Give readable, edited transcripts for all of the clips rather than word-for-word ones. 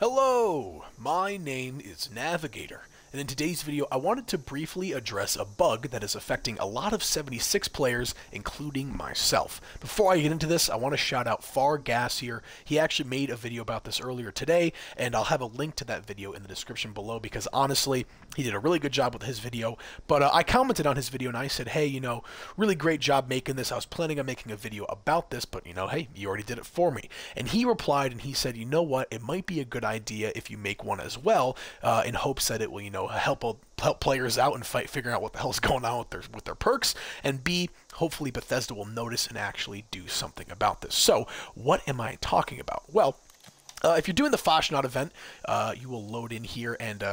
Hello, my name is Navigator, and in today's video I wanted to briefly address a bug that is affecting a lot of 76 players, including myself. Before I get into this, I want to shout out Fargassier. He actually made a video about this earlier today, and I'll have a link to that video in the description below because honestly, he did a really good job with his video. But I commented on his video and I said, hey, really great job making this. I was planning on making a video about this, but hey, you already did it for me. And he replied and he said, you know what, it might be a good idea if you make one as well, in hopes that it will, help players out and figuring out what the hell's going on with their perks, and B, hopefully Bethesda will notice and actually do something about this. So, what am I talking about? Well, if you're doing the Fasnacht event, you will load in here, and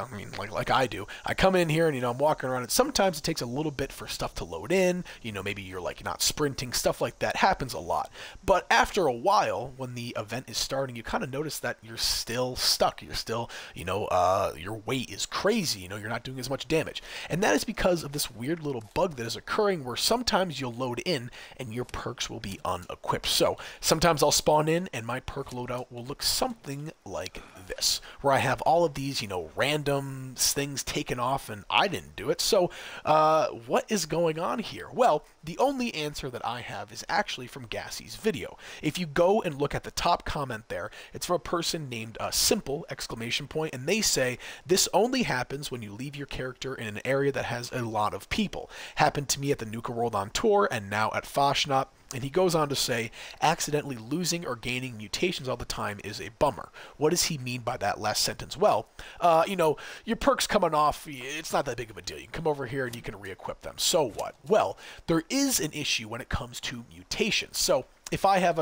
like I do, I come in here and I'm walking around, and sometimes it takes a little bit for stuff to load in. Maybe you're not sprinting, stuff like that happens a lot. But after a while, when the event is starting, you kind of notice that you're still stuck. You're still, your weight is crazy. You're not doing as much damage, and that is because of this weird little bug that is occurring where sometimes you'll load in and your perks will be unequipped. So sometimes I'll spawn in and my perk loadout will look something like this, where I have all of these, random things taken off, and I didn't do it. So, what is going on here? Well, the only answer that I have is actually from Gassie's video. If you go and look at the top comment there, it's from a person named Simple! And they say, this only happens when you leave your character in an area that has a lot of people. Happened to me at the Nuka World on tour, and now at Fasnacht. And he goes on to say, accidentally losing or gaining mutations all the time is a bummer. What does he mean by that last sentence? Well, your perks coming off, it's not that big of a deal. You can come over here and you can re-equip them. So what? Well, there is an issue when it comes to mutations. So if I have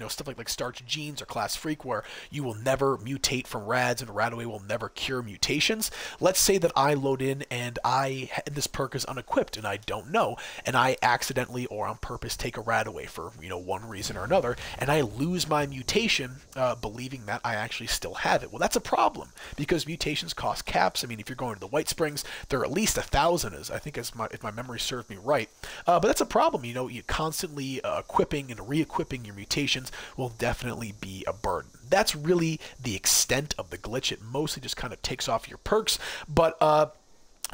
stuff like Starch Genes or Class Freak where you will never mutate from rads and Radaway will never cure mutations, let's say that I load in and this perk is unequipped and I don't know, and I accidentally or on purpose take a Radaway for one reason or another, and I lose my mutation believing that I actually still have it. Well, that's a problem because mutations cost caps. I mean, if you're going to the White Springs, they're at least 1,000, if my memory serves me right. But that's a problem. You constantly equipping and re-equipping your mutations will definitely be a burden. That's really the extent of the glitch. It mostly just kind of takes off your perks. But a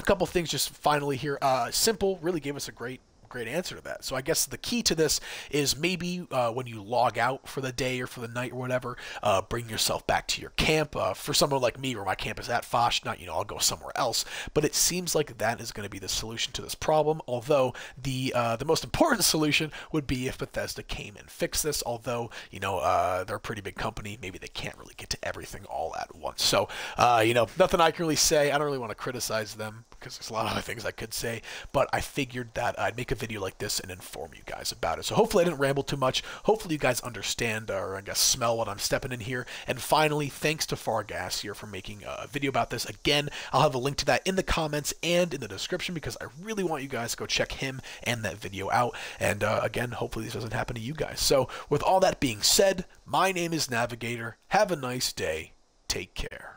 couple things just finally here. Simple really gave us a great answer to that. So I guess the key to this is maybe when you log out for the day or for the night or whatever, bring yourself back to your camp. For someone like me where my camp is at Fasnacht, I'll go somewhere else. But it seems like that is going to be the solution to this problem, although the most important solution would be if Bethesda came and fixed this, although, they're a pretty big company. Maybe they can't really get to everything all at once. So, nothing I can really say. I don't really want to criticize them because there's a lot of other things I could say, but I figured that I'd make a video like this and inform you guys about it. So hopefully I didn't ramble too much. Hopefully you guys understand, or I guess smell what I'm stepping in here. And finally, thanks to Fargassier for making a video about this. Again, I'll have a link to that in the comments and in the description because I really want you guys to go check him and that video out. And again, hopefully this doesn't happen to you guys. So with all that being said, my name is Navigator. Have a nice day. Take care.